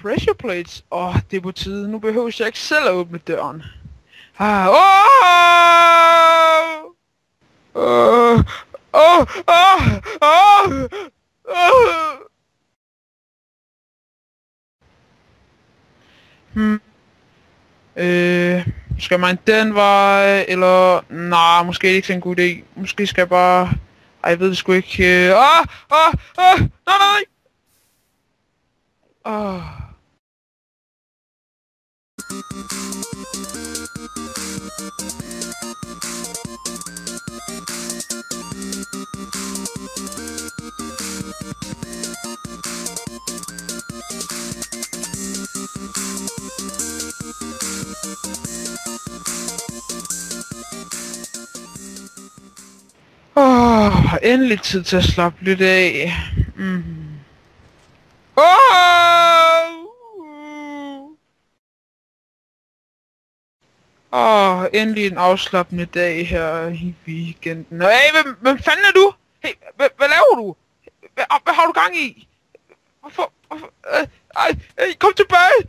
Pressure plates. Det er på tide. Nu behøver jeg ikke selv at åbne døren. Skal man den vej, eller... Nej, måske er det ikke en god idé. Måske skal jeg bare... Ej, jeg ved det sgu ikke. Nej! Endelig tid til at slappe lidt af. Endelig en afslappende dag her i weekenden. Hey, hvem fanden er du? Hey, hvad laver du? Hvad har du gang i? Hvorfor? Kom tilbage!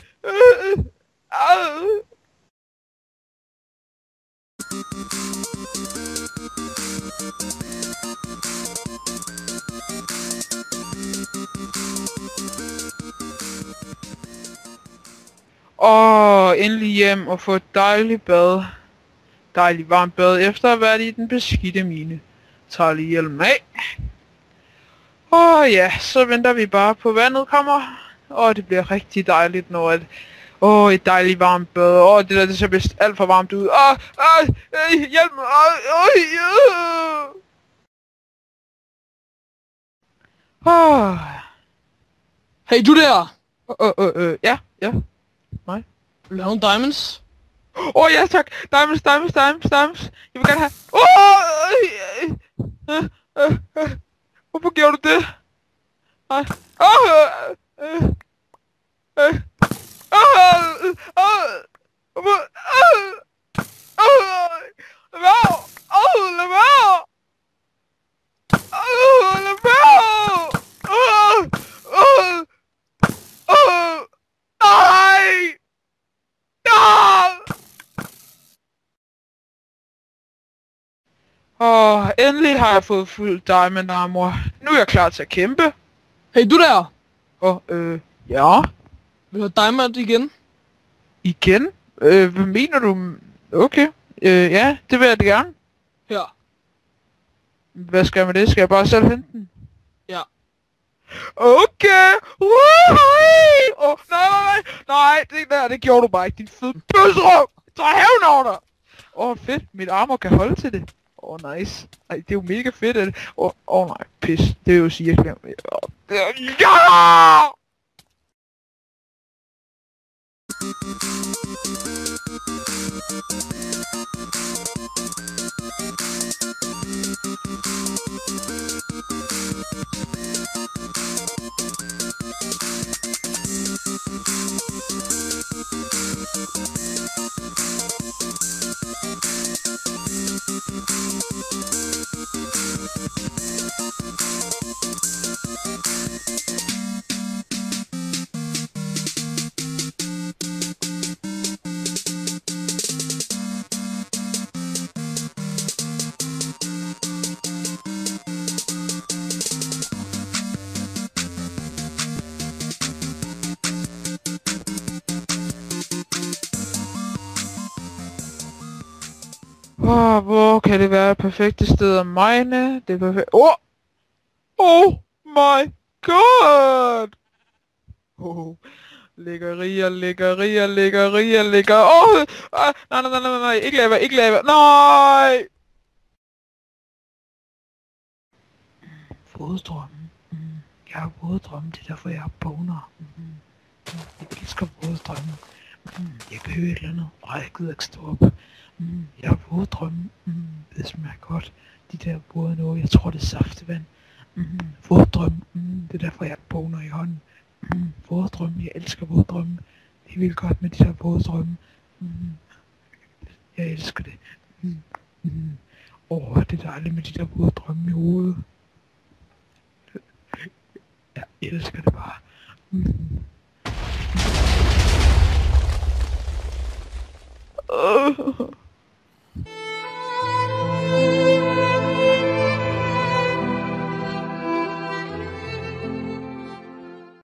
Endelig hjem og få et dejligt bad. Dejligt varmt bad efter at have været i den beskidte mine. Tager lige hjelmen af. Ja, så venter vi bare på vandet kommer. Det bliver rigtig dejligt når et dejligt varmt bad. Det der det ser vist alt for varmt ud. Hjælp mig. Hey, du der! Ja. Mig. Vil du have nogle diamonds? Ja tak. Diamonds. Jeg vil gerne have... Hvorfor gjorde du det? Nej. Endelig har jeg fået fuld diamond armor. Nu er jeg klar til at kæmpe. Hey, du der! Ja? Vil du have diamond igen? Igen? Hvad mener du? Okay. Ja, det vil jeg da gerne. Her. Hvad skal jeg med det? Skal jeg bare selv hente den? Ja. Okay! Nej, det gjorde du bare ikke, din fede bøsserøv! Tag hævn over dig! Fedt, mit armor kan holde til det. Nice. Ej, det er jo mega fedt, at det... nej, pis. Det vil jo sige, at jeg glemmer... Ja! Hvor kan det være perfekte sted at mine? Det er perfekt. Oh my god! Lækkerier. Nej, ikke lava. Nej! Vådstrømmen. Jeg har vådstrømmen, det er derfor jeg har boner. Jeg elsker vådstrømmen. Jeg kan høre et eller andet. Jeg gider ikke stå op. Jeg har våddrømme. Det smager godt. De der våde noget, jeg tror det er saftevand. Våddrømme. Det er derfor jeg har boner i hånden. Våddrømme, jeg elsker våddrømme. Det er vildt godt med de der våddrømme. Jeg elsker det. Det er dejligt med de der våde drømme i hovedet. Jeg elsker det bare.